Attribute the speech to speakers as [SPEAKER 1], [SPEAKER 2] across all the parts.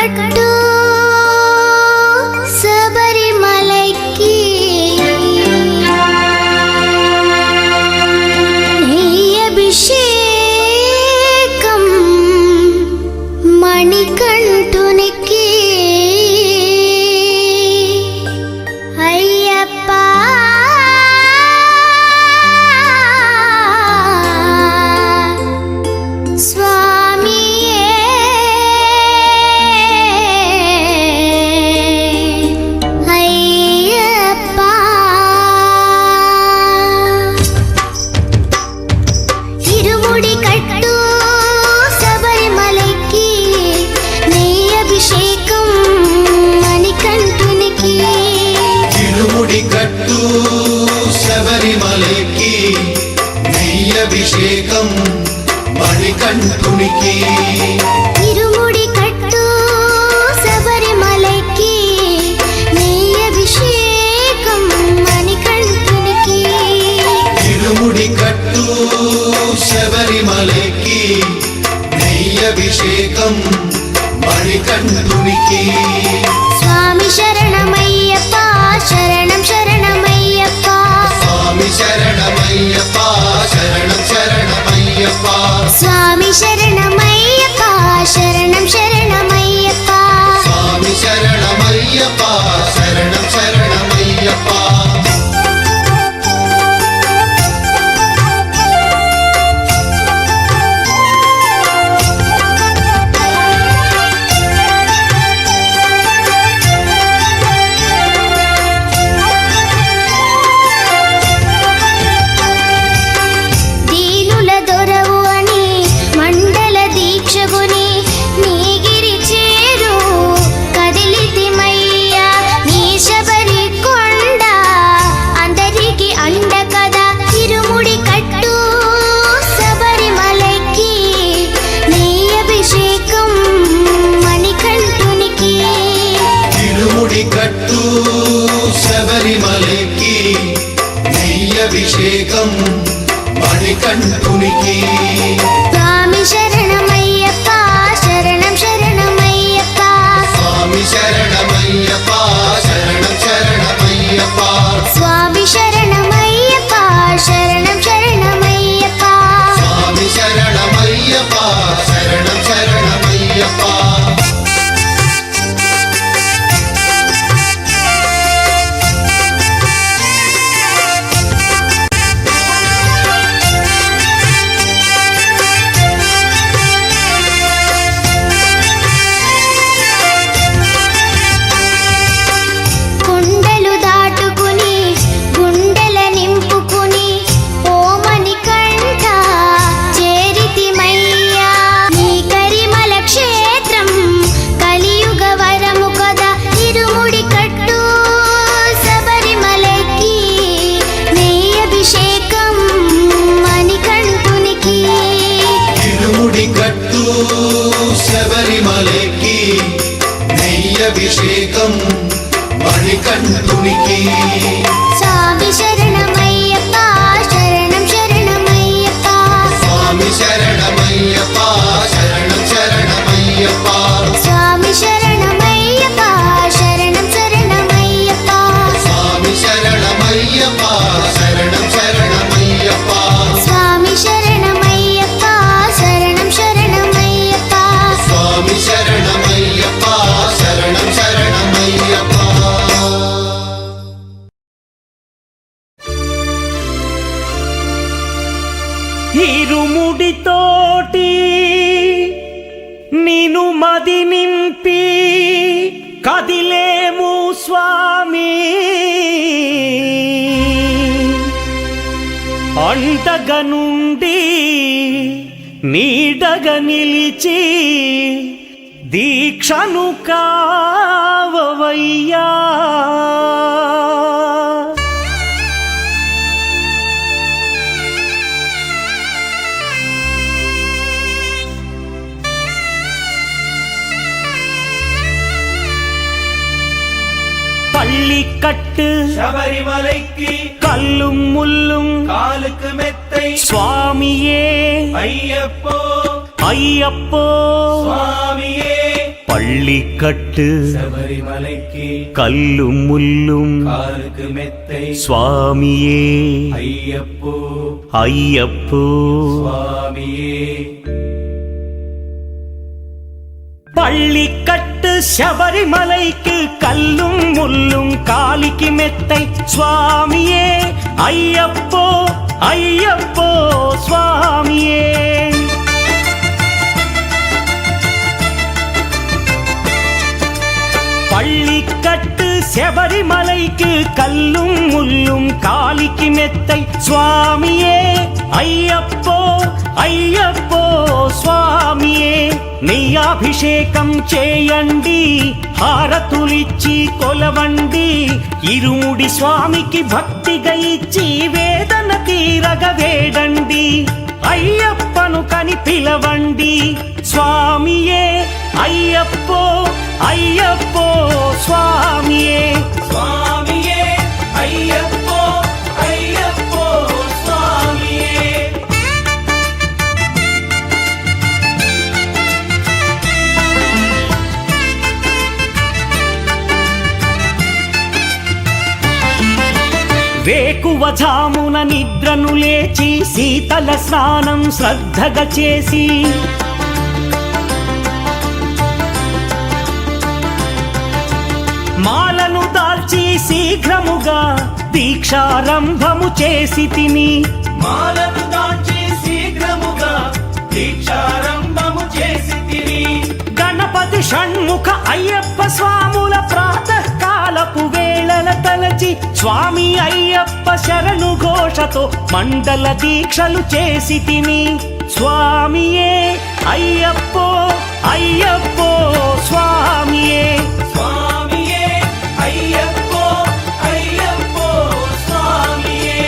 [SPEAKER 1] కట్టు శబరిమలైకి అభిషేకం మణికంఠునికి అయ్యప్ప
[SPEAKER 2] శబరిమలైకి నెయ్యభిషేకం మణికంఠునికి
[SPEAKER 1] ఇరుముడి కట్టు శబరిమలైకి నెయ్యభిషేకం మణికంఠునికి
[SPEAKER 2] ఇరుముడి కట్టు శబరిమలైకి నెయ్యభిషేకం మణికంఠునికి
[SPEAKER 1] స్వామి శరణమయ్యప్ప శరణం శరణమయ్యప్ప
[SPEAKER 2] స్వామి శరణమయ్యప్ప శరణం శరణమయ్యప్ప
[SPEAKER 1] స్వామి శరణమయ్యప్ప శరణం శరణమయ్యప్ప
[SPEAKER 2] స్వామి శరణమయ్యప్ప శరణం శరణమయ్యప్ప కట్టు శబరిమలైకి నెయ్యభిషేకం మణికంఠునికి
[SPEAKER 1] స్వామి శరణమయ్యప్ప శరణం శరణమయ్యప్ప
[SPEAKER 2] స్వామి శరణమయ్యప్ప శరణం శరణమయ్యప్ప
[SPEAKER 1] స్వామి శరణమయ్యప్ప శరణం శరణమయ్యప్ప
[SPEAKER 2] స్వామి శరణమయ్యప్ప శరణం శరణమయ్యప్ప శబరిమలైకి నెయ్యభిషేకం మణికంఠునికి
[SPEAKER 1] స్వామి శరణమయ్యప్ప శరణం శరణమయ్యప్ప
[SPEAKER 2] స్వామి శరణమయ్యప్ప శరణం శరణమయ్యప్ప
[SPEAKER 1] స్వామి శరణమయ్యప్ప శరణం శరణమయ్యప్ప
[SPEAKER 2] స్వామి శరణమయ్యప్ప శరణం శరణమయ్యప్ప
[SPEAKER 1] స్వామి శరణమయ్యప్ప శరణం శరణమయ్యప్ప
[SPEAKER 2] స్వామి శరణమయ్యప్ప శరణం శరణమయ్యప్ప
[SPEAKER 3] ఇరుముడితోటి నిను మది నింపి కదిలేము స్వామి అండగా నుండి నీడగా నిలిచి దీక్షను కావవయ్యా பள்ளிக்கட்டு
[SPEAKER 4] சபரிமலைக்கு
[SPEAKER 3] கல்லும் முள்ளும்
[SPEAKER 4] காலுக்கு மெத்தை
[SPEAKER 3] சுவாமியே
[SPEAKER 4] ஐயப்போ
[SPEAKER 3] ஐயப்போ
[SPEAKER 4] சுவாமியே
[SPEAKER 3] பள்ளிக்கட்டு
[SPEAKER 4] சபரிமலைக்கு
[SPEAKER 3] கல்லும் முள்ளும்
[SPEAKER 4] காலுக்கு மெத்தை
[SPEAKER 3] சுவாமியே
[SPEAKER 4] ஐயப்போ
[SPEAKER 3] ஐயப்போ
[SPEAKER 4] சுவாமியே
[SPEAKER 3] பள்ளிக்கட்டு சபரிமலைக்கு கல்லும் முள்ளும் காலிக்கு மெத்தை சுவாமியே ஐயப்போ ஐயப்போ சுவாமியே பள்ளிக்கட்டு சபரிமலைக்கு கல்லும் முள்ளும் காலிக்கு மெத்தை சுவாமியே ஐயப்போ ஐயப்போ స్వామియే నెయ్యాభిషేకం చేయండి హారతులిచ్చి కొలవండి ఇరుముడి స్వామికి భక్తిగా ఇచ్చి వేదన తీరగ వేడండి అయ్యప్పను కని పిలవండి స్వామియే అయ్యప్పో అయ్యప్పో స్వామియే
[SPEAKER 4] స్వామియే అయ్యప్పో అయ్యప్పో స్వామియే వేకువజామున నిద్రను లేచి శీతల స్నానం శ్రద్ధగా చేసి మాలను దాల్చి శీఘ్రముగా దీక్షారంభము చేసి తిని మాలను దాల్చి శీఘ్రముగా దీక్షారంభము చేసి తిని గణపతి షణ్ముఖ అయ్యప్ప స్వాముల ప్రాతకాలపు వేళల తలచి స్వామి అయ్యప్ప శరణు ఘోషతో మండల దీక్షలు చేసి తిని స్వామియే అయ్యప్పో అయ్యప్పో స్వామియే స్వామియే అయ్యప్పో అయ్యప్పో స్వామియే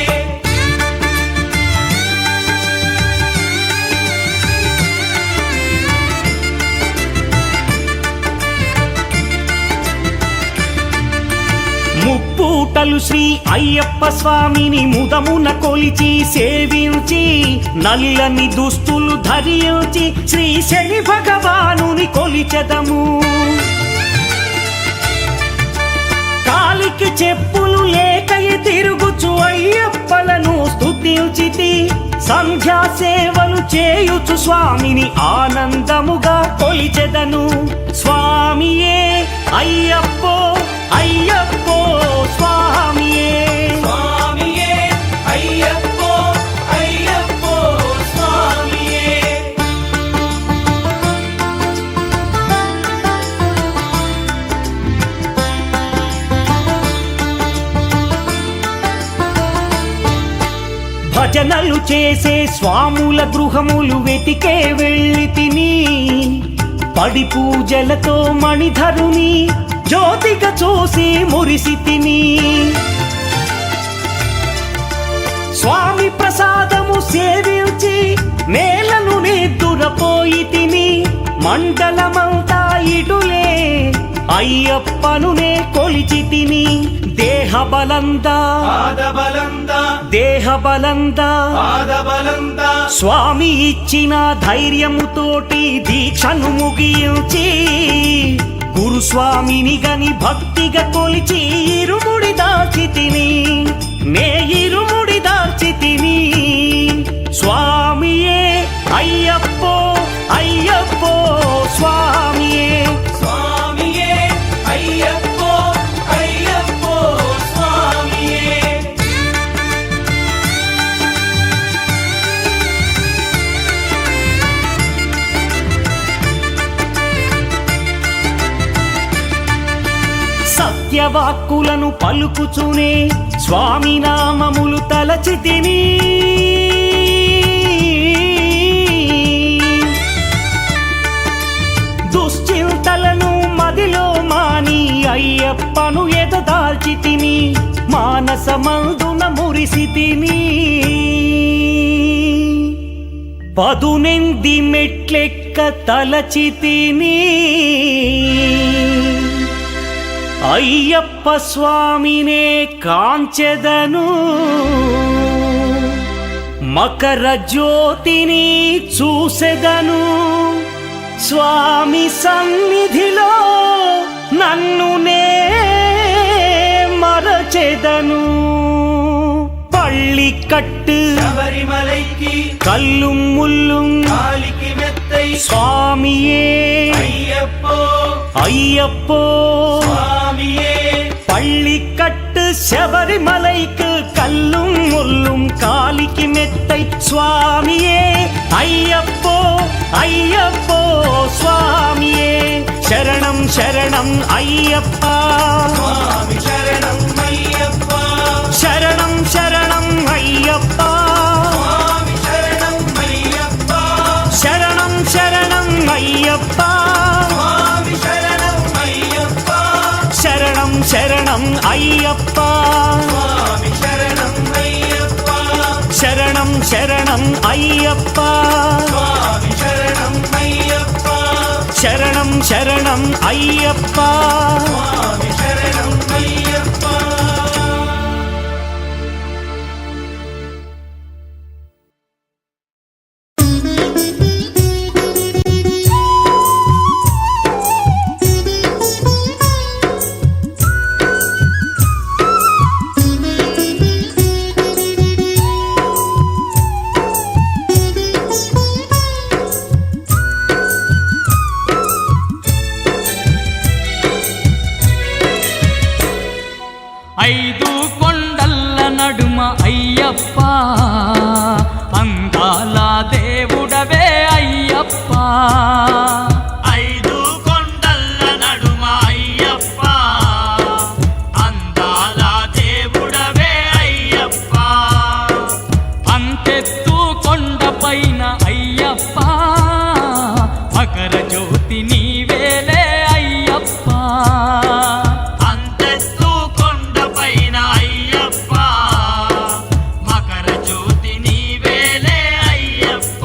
[SPEAKER 4] ముప్పూటలు శ్రీ అయ్యప్ప స్వామిని ముదమున కొలిచి సేవించి నల్లని దుస్తులు ధరించి శ్రీ శని భగవానుని కొలిచెదము కాలికి చెప్పులు లేకయి తిరుగుచు అయ్యప్పలను స్తుతించితి సంధ్యా సేవలు చేయుచు స్వామిని ఆనందముగా కొలిచెదను స్వామియే అయ్యప్పో అయ్యప్పో స్వామియే స్వామియే అయ్యప్పో అయ్యప్పో స్వామియే భజనలు చేసే స్వాముల గృహములు వెతికే వెళ్ళి తిని పడి పూజలతో మణిధరుని జ్యోతిగా చూసి మురిసి తిని స్వామి ప్రసాదము సేవించి నేలను నిద్దురపోయి తిని మండలమంతా ఇటులే అయ్యప్పనునే కొలిచి తిని దేహబలందా దేహబలందా స్వామి ఇచ్చిన ధైర్యముతోటి దీక్షను ముగించి గురుస్వామిని గని భక్తిగా కొలిచి ఇరుముడి దాచి తిని నే ఇరుముడి దాచి తిని స్వామియే అయ్యప్పో అయ్యప్పో స్వామియే స్వామియే అయ్యప్పో అయ్యప్పో స్వామియే సత్యవాక్కులను పలుకుచునే స్వామి నామములు తలచి తిని దుశ్చింతలను మదిలో మాని అయ్యప్పను ఎదదాల్చి తిని మానసమందున మురిసి తిని పదునెంది మెట్లెక్క తలచి తిని అయ్యప్ప స్వామినే కాంచెదను మకర జ్యోతిని చూసెదను స్వామి సన్నిధిలో
[SPEAKER 3] నన్నునే మరచెదను பள்ளி கட்டு
[SPEAKER 4] శబరిమలైకి
[SPEAKER 3] கல்லும் முள்ளும்
[SPEAKER 4] కాలికి మెత్తై
[SPEAKER 3] சுவாமியே
[SPEAKER 4] అయ్యప్పో
[SPEAKER 3] ஐயப்போ
[SPEAKER 4] స్వామియే
[SPEAKER 3] பள்ளிக்கட்டு శబరిమలైக்கு கல்லும் முள்ளும் காலிக்கு மெத்தை சுவாமியே ஐயப்போ ஐயப்போ சுவாமியே శరణం శరణం అయ్యప్పా
[SPEAKER 4] స్వామి శరణం అయ్యప్ప
[SPEAKER 3] శరణం శరణం అయ్యప్పా
[SPEAKER 4] స్వామి శరణం అయ్యప్ప
[SPEAKER 3] శరణం శరణం అయ్యప్పా
[SPEAKER 4] స్వామి శరణం అయ్యప్ప
[SPEAKER 3] శరణం శరణం అయ్యప్పా
[SPEAKER 4] స్వామి శరణం అయ్యప్ప
[SPEAKER 3] శరణం శరణం అయ్యప్పా
[SPEAKER 4] స్వామి శరణం అయ్యప్ప
[SPEAKER 3] శరణం శరణం అయ్యప్పా
[SPEAKER 4] స్వామి శరణం అయ్యప్ప
[SPEAKER 5] ఐదు కొండల్ల నడుమ అయ్యప్ప అందాల దేవుడవే అయ్యప్ప
[SPEAKER 6] ఐదు కొండల్ల నడుమ అయ్యప్ప అందాల దేవుడవే అయ్యప్ప
[SPEAKER 5] అంతెత్తు కొండపైన అయ్యప్ప మకర జ్యోతి నీవేలే అయ్యప్ప
[SPEAKER 6] అంతెత్తు కొండపైన అయ్యప్ప మకర జ్యోతి నీవేలే అయ్యప్ప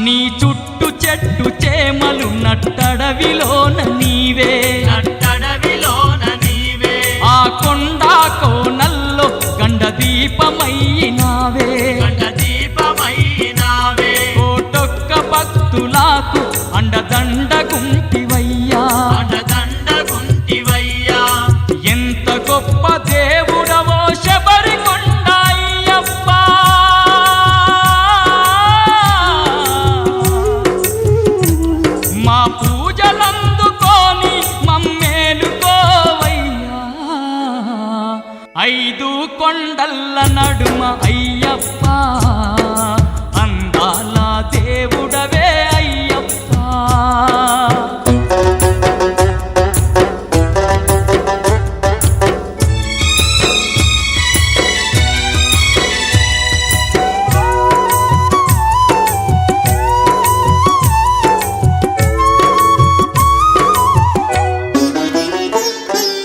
[SPEAKER 5] నీ చుట్టు చెట్టు చేమలు నట్టడవిలోన నీవే
[SPEAKER 6] నట్టడవిలోన నీవే
[SPEAKER 5] ఆ కొండ కోనల్లో గండ దీపమయ్యినావే
[SPEAKER 6] గండ దీపమైనావే
[SPEAKER 5] కోటొక్క భక్తులకు అండదండ గుంటివయ్యా
[SPEAKER 6] అండదండ గుంటివయ్యా
[SPEAKER 5] ఎంత గొప్ప దేవుడవో శబరికొండ అయ్యప్ప మా పూజలందుకోని మమ్మేలుకోవయ్యా ఐదు కొండల్ల నడుమ అయ్యప్ప అందాల దేవుడవే అయ్యప్ప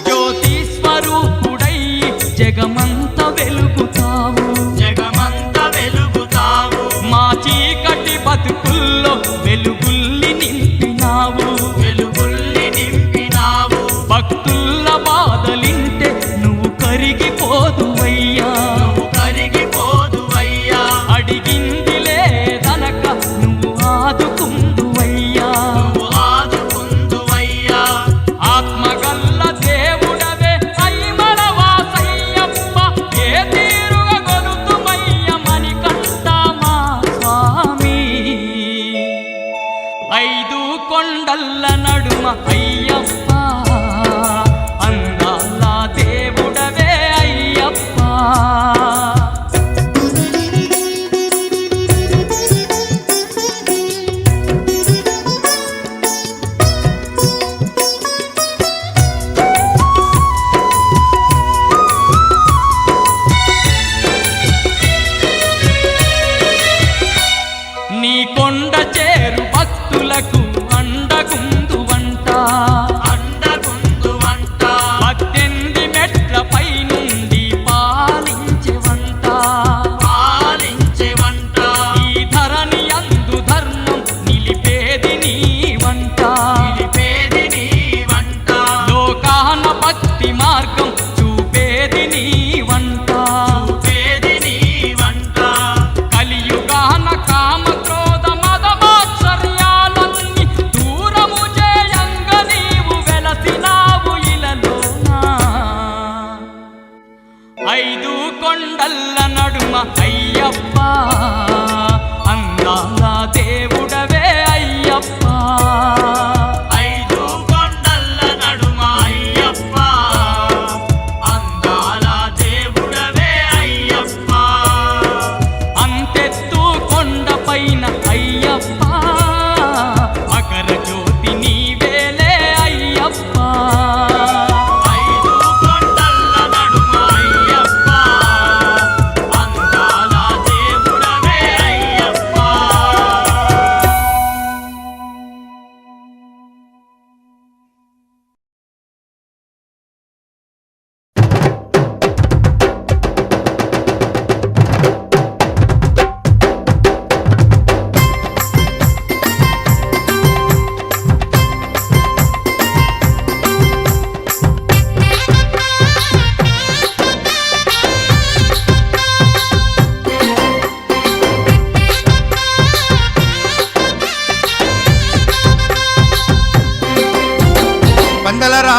[SPEAKER 5] జ్యోతి స్వరూపుడై జగమంత వెలుగుతావు
[SPEAKER 6] జగమంత వెలుగు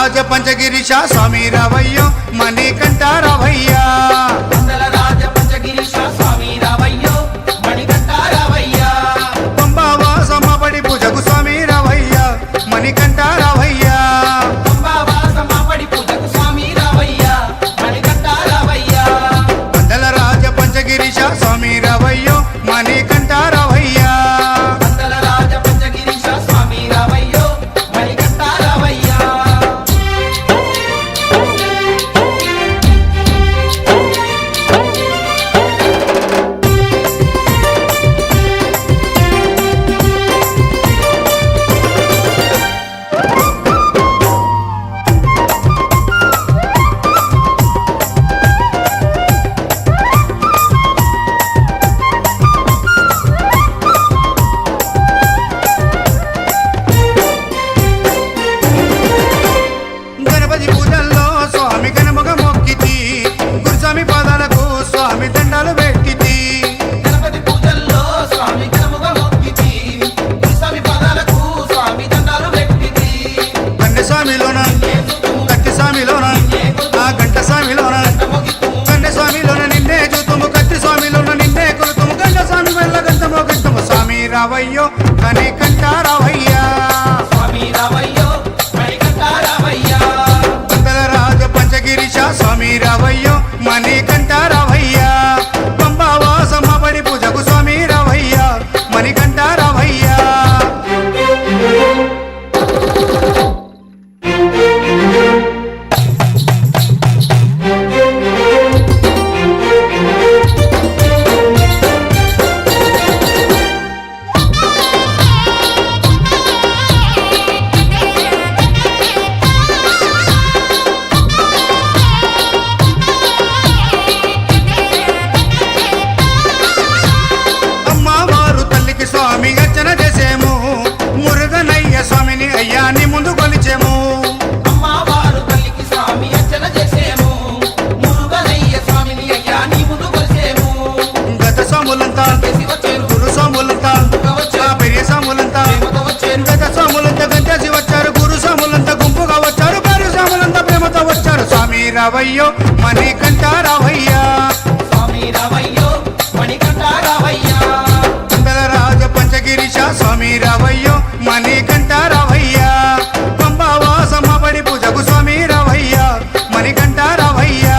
[SPEAKER 7] రాజ పంచగిరీశ స్వామి రావయ్యో మణికంఠ రావయ్యా
[SPEAKER 2] మండల రాజ పంచగిరీశ స్వామి రావయ్యో మణికంఠ రావయ్యా
[SPEAKER 7] పంబావాసమ్మ పడి పూజకు స్వామి రావయ్యా మణికంఠ రావయ్యా
[SPEAKER 2] పంబావాసమ్మ పడి పూజకు స్వామి రావయ్యా మణికంఠ రావయ్యా
[SPEAKER 7] మండల రాజ పంచగిరీశ స్వామి రావయ్యో మణికంఠ రావయ్యా
[SPEAKER 2] మండల రాజ పంచగిరీశ స్వామి రావయ్యో మణికంఠ రావయ్యా
[SPEAKER 7] గణపతి పూజల్లో స్వామి గణముగ మొక్కితి గురుస్వామి పాదాలకు స్వామి దండాలు పెట్టితి
[SPEAKER 2] గణపతి పూజల్లో స్వామి గణముగా మొక్కితి స్వామి పాదాలకు స్వామి దండాలు పెట్టితి
[SPEAKER 7] కన్నె స్వామిలోన కత్తి స్వామిలోన ఆ గంట స్వామిలోన కన్నె స్వామిలోన నిన్నే చూతుము కత్తి స్వామిలోన నిన్నే కొలుతుము గంట స్వామి వెళ్ళ గంటమో గంటము స్వామి రావయ్యో మణికంఠ రావయ్యా
[SPEAKER 2] స్వామి రావయ్యో మణికంఠ రావయ్యా
[SPEAKER 7] మండల రాజ పంచగిరీశ స్వామి రావయ్యో మణికంఠ రావయ్యా పంబావాసమ్మ పడి పూజకు స్వామి రావయ్యా మణికంఠ రావయ్యా అమ్మవారు తల్లికి స్వామి అర్చన చేసేము మురుగనయ్య స్వామిని అయ్యాని ముందు కొలిచేము
[SPEAKER 2] అమ్మవారు తల్లికి స్వామి అర్చన చేసేము మురుగనయ్య స్వామిని అయ్యా నీ ముందు కొలిసేము
[SPEAKER 7] గత స్వాములంతా
[SPEAKER 2] చేసి వచ్చేను
[SPEAKER 7] గురు స్వాములంతా ఆ పెరియ స్వాములంతా
[SPEAKER 2] ప్రేమతో వచ్చేను
[SPEAKER 7] గత స్వాములంతా గంటేసి వచ్చారు గురు స్వాములంతా గుంపుగా వచ్చారు పెరియ స్వాములంతా ప్రేమతో వచ్చారు స్వామి రావయ్యో మణికంఠ రావయ్యా
[SPEAKER 2] స్వామి రావయ్యో మణికంఠ రావయ్యా
[SPEAKER 7] మండల రాజ పంచగిరీశ స్వామి రావయ్యో మణికంఠ రావయ్యా పంబావాసమ్మ పడి పూజకు స్వామి రావయ్యా మణికంఠ రావయ్యా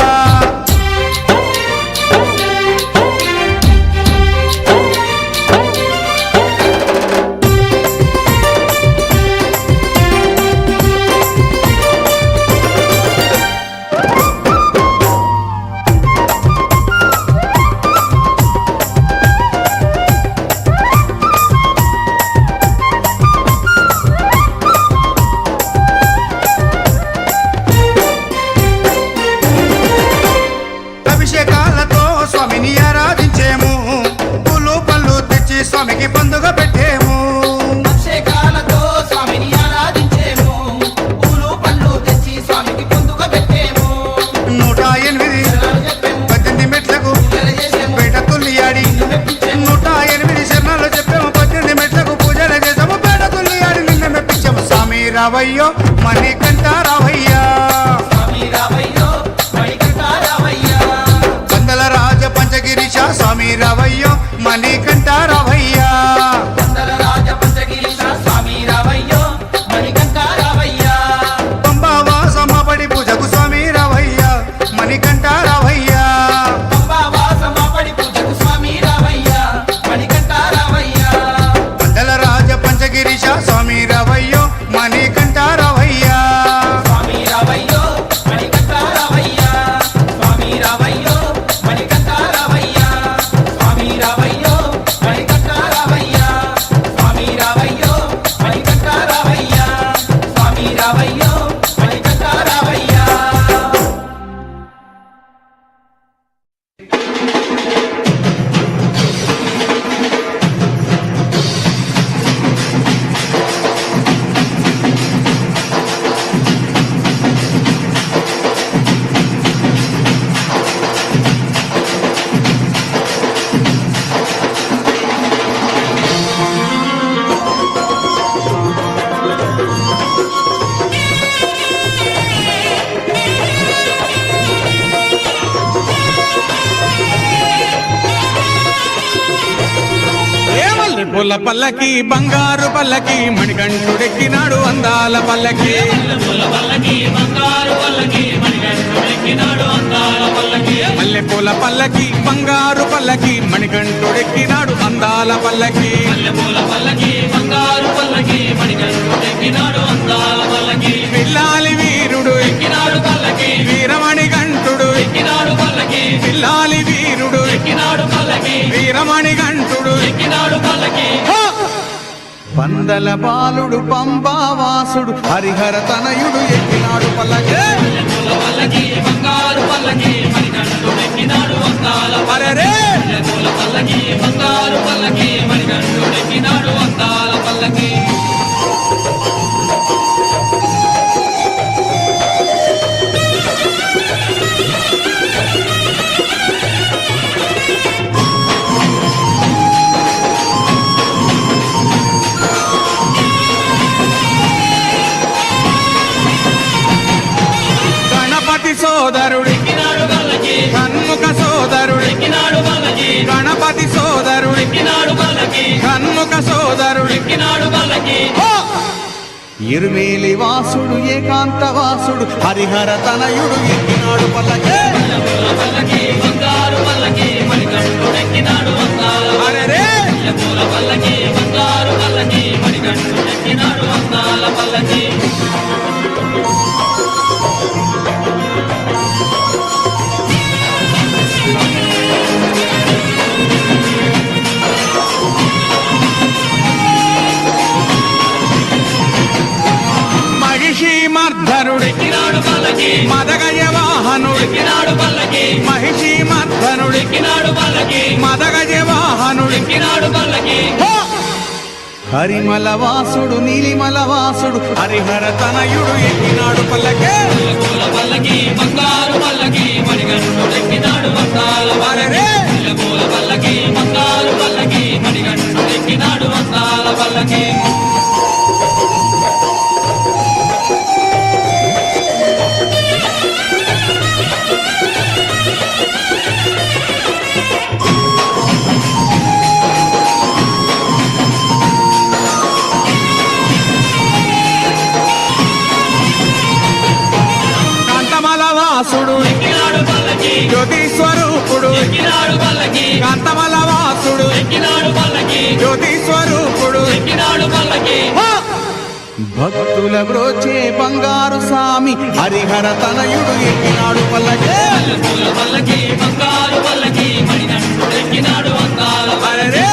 [SPEAKER 7] అభిషేకాలతో స్వామిని ఆరాధించేము పూలు పళ్ళు తెచ్చి స్వామికి పండుగ పెట్టేము
[SPEAKER 2] అభిషేకాలతో స్వామిని ఆరాధించేము పూలు పండ్లు తెచ్చి స్వామికి పొందుక పెట్టేము
[SPEAKER 7] 108
[SPEAKER 2] చెప్పేము
[SPEAKER 7] 18 మెట్లకు
[SPEAKER 2] పూజలు చేసేము
[SPEAKER 7] పేట తుల్లియాడి
[SPEAKER 2] మెప్పించేము
[SPEAKER 7] 108 శరణాలు చెప్పాము 18 మెట్లకు పూజలు చేసాము పేట తుల్లియాడి నిన్న మెప్పించాము స్వామి రావయ్యో మణికంఠ రావయ్యా
[SPEAKER 2] స్వామి రావయ్యో మణికంఠ రావయ్యా
[SPEAKER 7] మండల రాజ పంచగిరీశ స్వామి రావయ్యో మణికంఠ రావయ్యా
[SPEAKER 2] మండల రాజ పంచగిరీశ స్వామి రావయ్యో మణికంఠ రావయ్యా
[SPEAKER 7] పంబావాసమ్మ పడి పూజకు స్వామి రావయ్యా మణికంఠ రావయ్యా
[SPEAKER 2] పంబావాసమ్మ పడి పూజకు స్వామి రావయ్యా మణికంఠ రావయ్యా
[SPEAKER 7] మండల రాజ పంచగిరీశ స్వామి రావయ్యో మణికంఠ రావయ్యా
[SPEAKER 2] స్వామి రావయ్యో మణికంఠ రావయ్యా స్వామి రావయ్యో మణికంఠ రావయ్యా స్వామి రావయ్యో
[SPEAKER 7] మల్లెపూల పల్లకి బంగారు పల్లకి మణికంఠుడెక్కినాడు అందాల పల్లకి మల్లెపూల పల్లకి బంగారు పల్లకి మణికంఠుడెక్కినాడు అందాల పల్లకి పిల్లాలి వీరుడు ఎక్కినాడు పల్లకి వీరమణి గంటుడు ఎక్కినాడు పల్లకి పిల్లాలి వీరుడు ఎక్కినాడు పల్లకి వీరమణి గంటుడు ఎక్కినాడు పల్లకి పందల బాలుడు పంబావాసుడు హరిహర తనయుడు ఎక్కినాడు పల్లకి బంగారు పల్లకి మణికంఠుడెక్కినాడు అందాల పల్లకి బంగారు పల్లకి మణికంఠుడెక్కినాడు అందాల పల్లకి సోదరుడు కన్ముఖ సోదరుడు గణపతి సోదరుడు కన్ముఖ సోదరుడు ఇరుమేలి వాసుడు ఏకాంత వాసుడు హరిహర తనయుడు ఎక్కినాడు పల్లకి అరెరే మర్ధనుడెక్కినాడు పల్లకి మదగజ వాహనుడెక్కినాడు పల్లకి మహిషి మర్ధనుడెక్కినాడు పల్లకి మదగజ వాహనుడెక్కినాడు పల్లకి హరిమల వాసుడు నీలిమల వాసుడు హరిహర తనయుడు ఎక్కినాడు పల్లకి పల్లకి బంగారు పల్లకి మణికంఠుడెక్కినాడు అందాల పల్లకి బంగారు పల్లకి మణికంఠుడెక్కినాడు అందాల పల్లకి వాసుడు జ్యోతి స్వరూపుడు కాంతమల వాసుడు జ్యోతి స్వరూపుడు భక్తుల బ్రోచే బంగారు స్వామి హరిహర తనయుడు ఎక్కినాడు పల్లకి బంగారు పల్లకి మణికంఠుడెక్కినాడు అందాల పల్లకి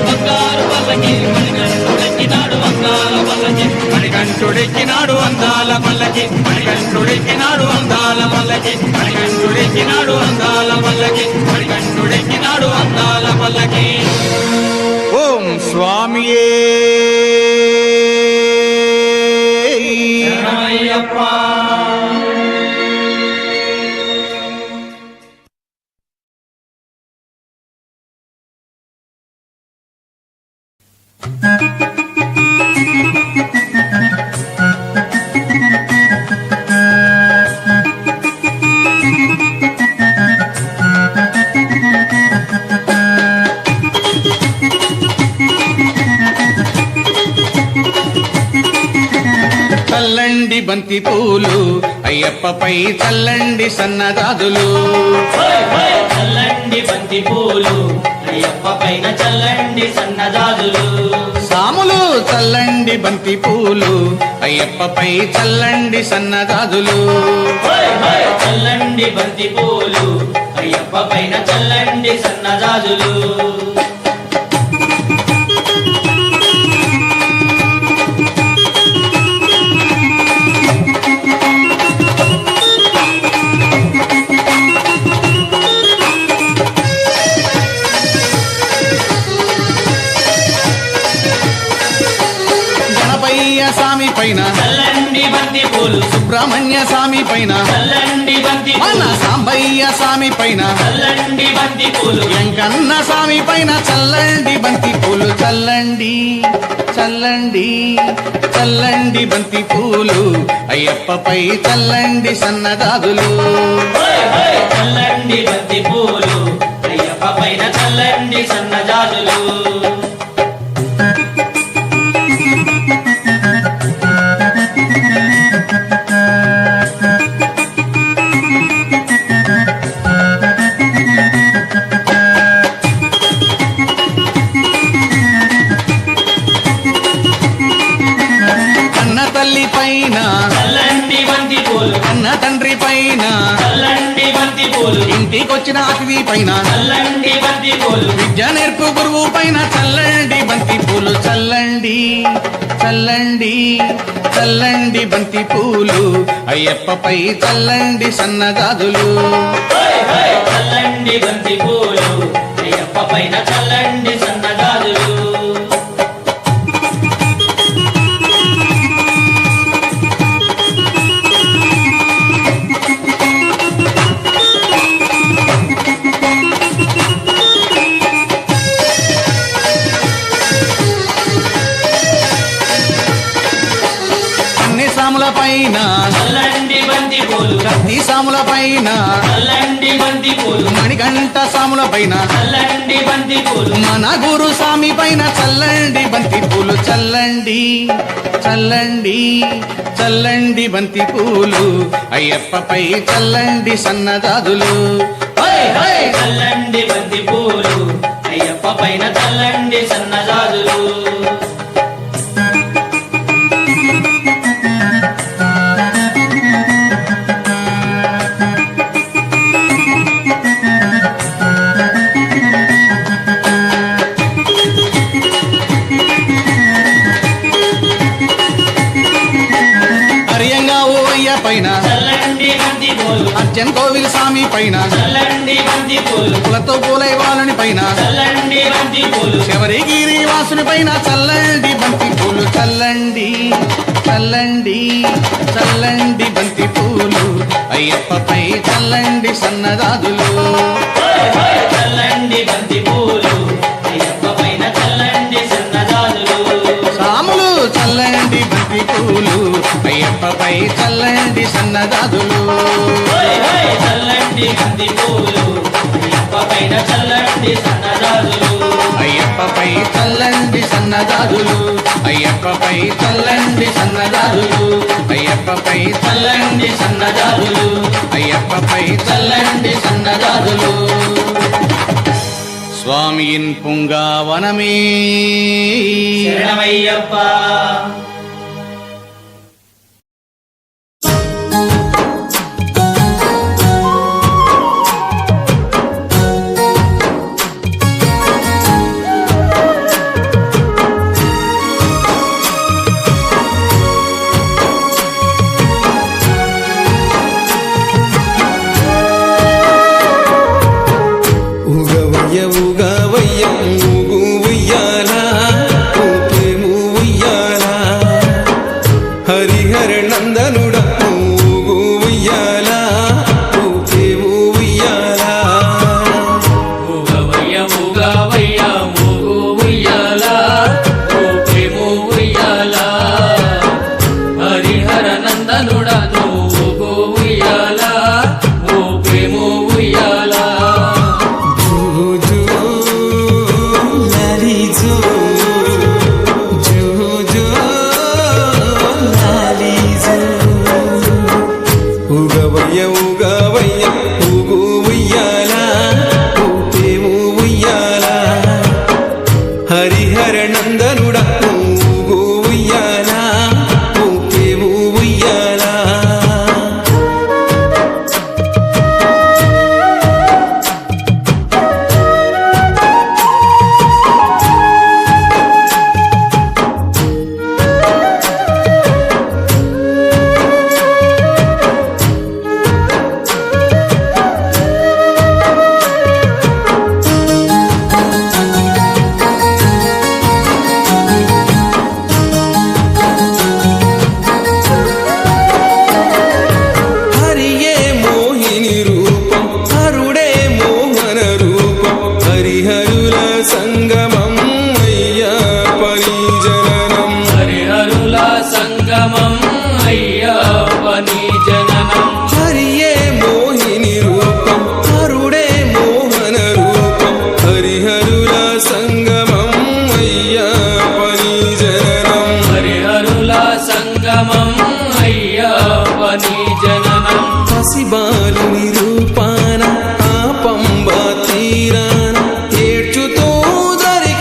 [SPEAKER 7] బంగారు పల్లకి మణికంఠుడెక్కినాడు అందాల పల్లకి మణికంఠుడెక్కినాడు అందాల పల్లకి మణికంఠుడెక్కినాడు అందాల పల్లకి మణికంఠుడెక్కినాడు అందాల పల్లకి మణికంఠుడెక్కినాడు అందాల పల్లకి ఓం స్వామియే చల్లండి బంతి పూలు అయ్యప్పపై చల్లండి సన్నజాజులు
[SPEAKER 6] చల్లండి బంతి పూలు అయ్యప్ప పైన చల్లండి సన్నజాజులు
[SPEAKER 7] సాములు చల్లండి బంతి పూలు అయ్యప్పపై చల్లండి సన్నజాజులు
[SPEAKER 6] చల్లండి బంతి పూలు అయ్యప్ప పైన చల్లండి సన్నజాజులు
[SPEAKER 7] స్వామి పైన
[SPEAKER 6] చల్లండి బంతి పూలు
[SPEAKER 7] సుబ్రహ్మణ్య స్వామి పైన
[SPEAKER 6] చల్లండి బంతి
[SPEAKER 7] మన సాంబయ్య స్వామి పైన
[SPEAKER 6] చల్లండి బంతి పూలు
[SPEAKER 7] వెంకన్న స్వామి పైన చల్లండి బంతి పూలు చల్లండి చల్లండి చల్లండి బంతి పూలు అయ్యప్పపై చల్లండి సన్నజాజులు
[SPEAKER 6] చల్లండి బంతి పూలు అయ్యప్ప పైన చల్లండి సన్నజాజులు
[SPEAKER 7] తండ్రి పైన
[SPEAKER 6] చల్లండి బంతి పూలు
[SPEAKER 7] ఇంటికొచ్చిన అతిథి పైన
[SPEAKER 6] చల్లండి బంతి పూలు
[SPEAKER 7] విద్య నేర్పు గురువు పైన చల్లండి బంతి పూలు చల్లండి చల్లండి చల్లండి బంతి పూలు అయ్యప్పపై చల్లండి సన్నజాజులు
[SPEAKER 6] చల్లండి బంతి పూలు అయ్యప్ప పైన చల్లండి సన్నజాజులు
[SPEAKER 7] సాముల పైన
[SPEAKER 6] చల్లండి బంతి పూలు
[SPEAKER 7] కత్తి సాముల పైన
[SPEAKER 6] చల్లండి బంతి పూలు
[SPEAKER 7] మణికంఠ సాముల పైన
[SPEAKER 6] చల్లండి బంతి పూలు
[SPEAKER 7] మన గురు స్వామి పైన చల్లండి బంతి పూలు చల్లండి చల్లండి చల్లండి బంతి పూలు అయ్యప్పపై చల్లండి సన్నజాజులు
[SPEAKER 6] చల్లండి బంతి పూలు అయ్యప్ప పైన చల్లండి సన్నజాజులు
[SPEAKER 7] పైన
[SPEAKER 6] చల్లండి బంతి పూలు
[SPEAKER 7] అర్జన్ కోవిల్ స్వామి పైన
[SPEAKER 6] చల్లండి బంతి పూలు
[SPEAKER 7] పూలతో పూలై వాళ్ళని పైన
[SPEAKER 6] చల్లండి బంతి పూలు
[SPEAKER 7] శబరిగిరి వాసుని పైన చల్లండి బంతి పూలు చల్లండి చల్లండి చల్లండి బంతి పూలు అయ్యప్పపై చల్లండి సన్నజాజులు
[SPEAKER 6] చల్లండి బంతి పూలు అయ్యప్ప పైన చల్లండి సన్నజాజులు
[SPEAKER 7] సాములు చల్లండి బంతి పూలు అయ్యప్పపై చల్లండి సన్నజాజులు
[SPEAKER 6] చల్లండి బంతి పూలు అయ్యప్ప పైన చల్లండి సన్నజాజులు
[SPEAKER 7] అయ్యప్పపై చల్లండి సన్నజాజులు అయ్యప్పపై చల్లండి సన్నజాజులు అయ్యప్పపై చల్లండి సన్నజాజులు అయ్యప్పపై చల్లండి సన్నజాజులు స్వామియిన్ పుంగావనమే
[SPEAKER 6] శరణమయ్యప్ప
[SPEAKER 8] పసిబాలుని రూపాన ఆ పంబా తీరాన ఏడ్చుతూ దరి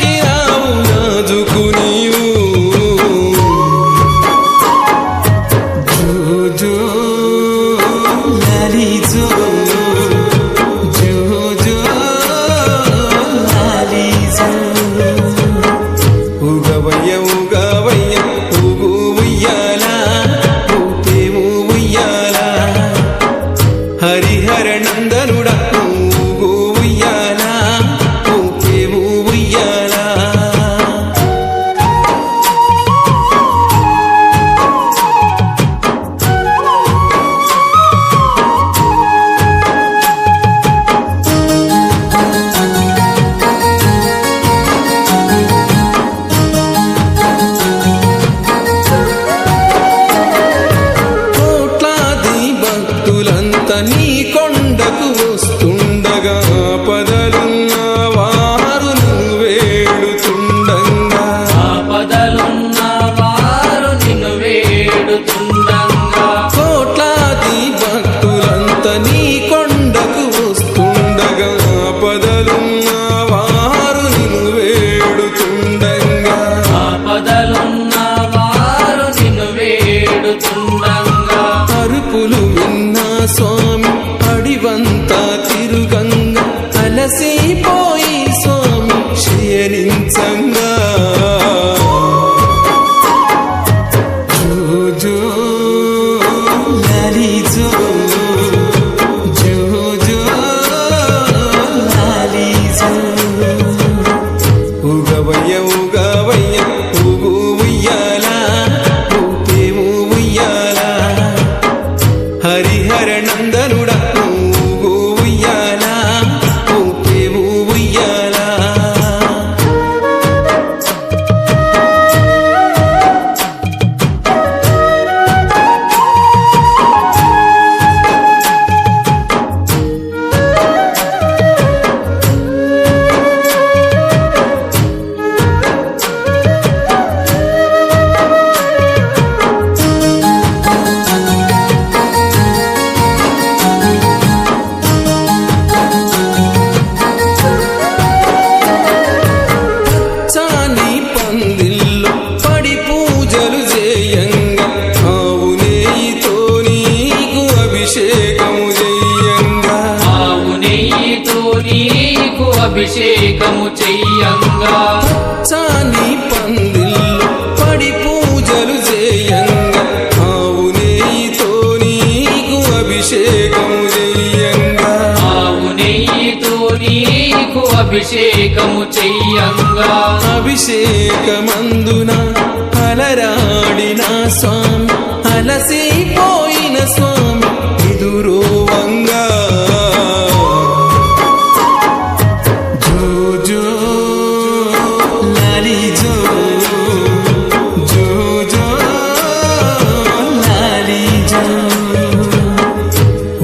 [SPEAKER 5] చెయ్యంగా
[SPEAKER 8] చాని పందిల్లో పడి పూజలు చేయంగా ఆవు నెయ్యితో నీకు అభిషేకము చెయ్యంగా
[SPEAKER 5] ఆవు నెయ్యితో నీకు అభిషేకము చెయ్యంగా
[SPEAKER 8] అభిషేకమందున అలరాడిన స్వామి అలసిపోయిన స్వామి ఎదురోవంగా జో జో లాలి జో జో జో లాలి జో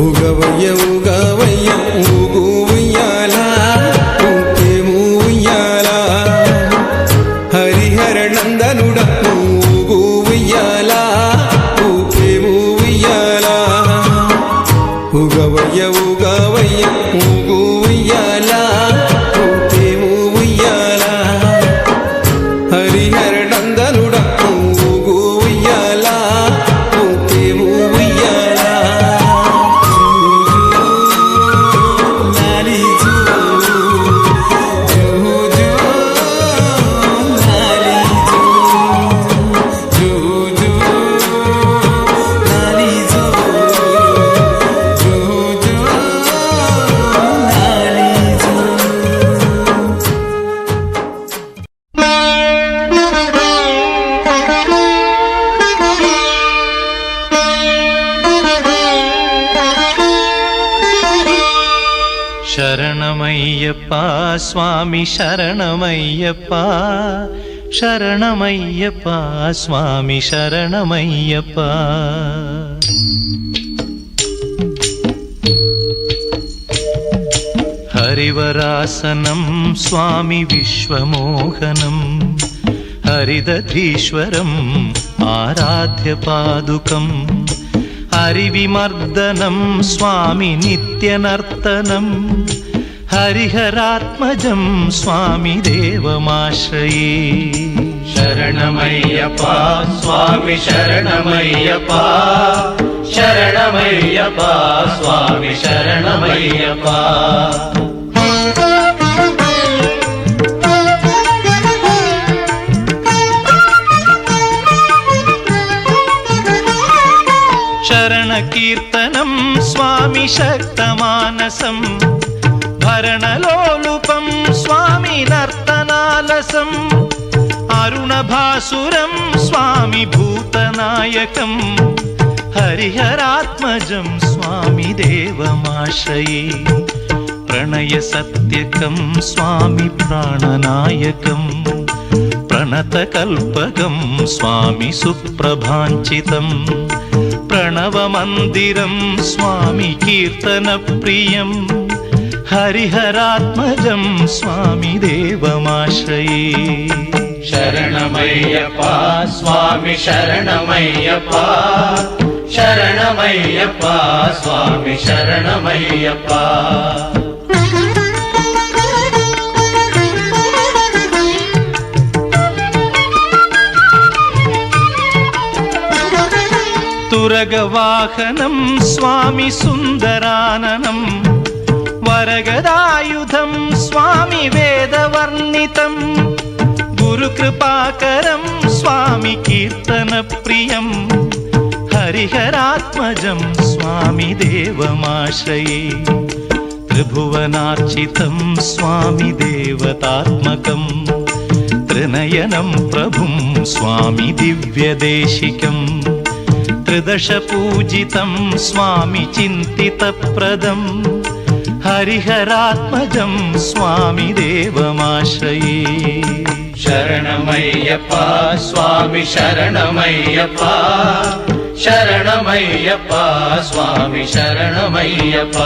[SPEAKER 8] ఉగవయ్య ఉగవయ్య ఊగు ఉయ్యాల ఊపేము ఉయ్యాల హరిహర నందనుడ ఊగు ఉయ్యాల ఊపేము ఉయ్యాల ఉగవయ్య ఉగవయ్య ఊగు ఉయ్యాల ఊపేము ఉయ్యాల హరిహర నందనుడ ఊగు ఉయ్యాల ఊపేము ఉయ్యాల లాలి జో జో జో లాలి జో జో జో లాలి జో జో జో లాలి జో
[SPEAKER 9] శరణమయ్యప్ప స్వామి శరణమయ్యప్ప శరణమయ్యప్ప స్వామి శరణమయ్యప్ప హరివరాసనం స్వామి విశ్వమోహనం హరిదధీశ్వరం ఆరాధ్య పాదుకం హరివిమర్దనం స్వామి నిత్యనర్తనం హరిహరాత్మజం స్వామి దేవమాశ్రయే
[SPEAKER 6] శరణమయ్యప్ప స్వామి శరణమయ్యప్ప శరణమయ్యప్ప స్వామి శరణమయ్యప్ప
[SPEAKER 9] శరణకీర్తనం స్వామి శక్తమానసం భరణలోలుపం స్వామి నర్తనాలసం అరుణభాసురం స్వామి భూతనాయకం హరిహరాత్మజం స్వామి దేవమాశ్రయే ప్రణయ సత్యకం స్వామి ప్రాణనాయకం ప్రణతకల్పకం స్వామి సుప్రభాంచితం ప్రణవమందిరం స్వామి కీర్తనప్రియం హరిహరాత్మజం స్వామి దేవమాశ్రయే
[SPEAKER 6] శరణమయ్యప్ప స్వామి శరణమయ్యప్ప శరణమయ్యప్ప స్వామి శరణమయ్యప్ప
[SPEAKER 9] తురగవాహనం స్వామి సుందరాననం వరగదాయుధం స్వామి వేదవర్ణితం గురుకృపాకరం స్వామి కీర్తనప్రియం హరిహరాత్మజం స్వామి దేవమాశ్రయే త్రిభువనార్చితం స్వామి దేవతాత్మకం త్రినయనం ప్రభుం స్వామి దివ్యదేశికం త్రిదశ పూజితం స్వామి చింతితప్రదం హరిహరాత్మజం స్వామి దేవమాశ్రయే
[SPEAKER 6] శరణమయ్యప్ప స్వామి శరణమయ్యప్ప శరణమయ్యప్ప స్వామి శరణమయ్యప్ప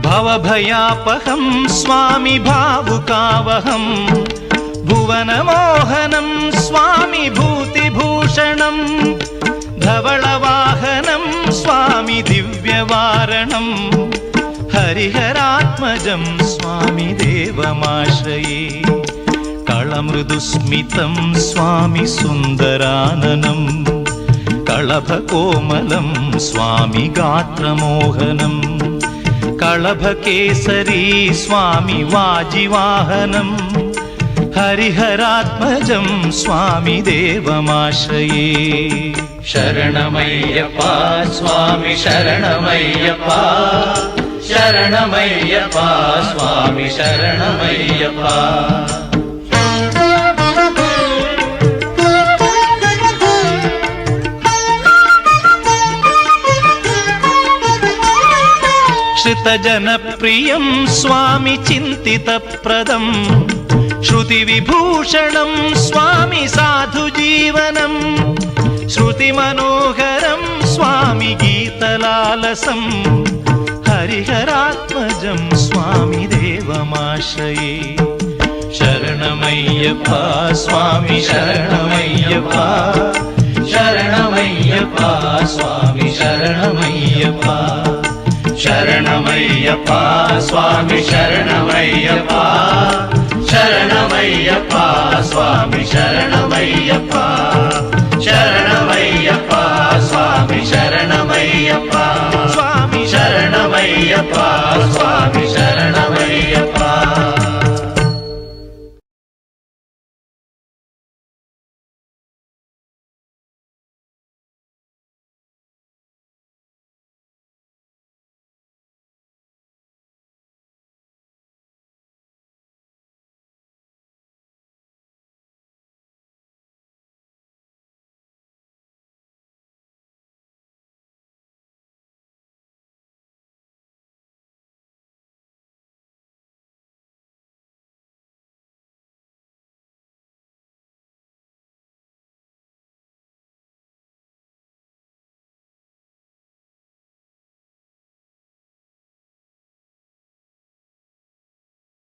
[SPEAKER 9] భవభయాపహం స్వామి భావుకావహం భువనమోహనం స్వామి భూతిభూషణం ధవళవాహనం స్వామి దివ్యవారణం హరిహరాత్మజం స్వామి దేవమాశ్రయే కళమృదుస్మితం స్వామి సుందరాననం కళభకోమలం స్వామి గాత్రమోహనం కళభకేసరీ స్వామి వాజివాహనం హరిహరాత్మజం స్వామి దేవమాశ్రయే శరణమయ్యప్ప స్వామి శరణమయ్యప్ప శరణమయ్యప్ప స్వామి శరణమయ్యప్ప श्रुतजनप्रियं स्वामि चिन्तितप्रदं श्रुतिविभूषणं स्वामि साधुजीवनं श्रुतिमनोहरं स्वामि गीतलालसं हरिहरात्मजं स्वामि देवमाश्रये शरणमय्यप्प स्वामि शरणमय्यप्प शरणमय्यप्प स्वामि शरणमय्यप्प शरणमय्यप्प स्वामि शरणमय्यप्प शरणमय्यप्प स्वामि शरणमय्यप्प शरणमय्यप्प स्वामि शरणमय्यप्प स्वामि शरणमय्यप्प स्वामि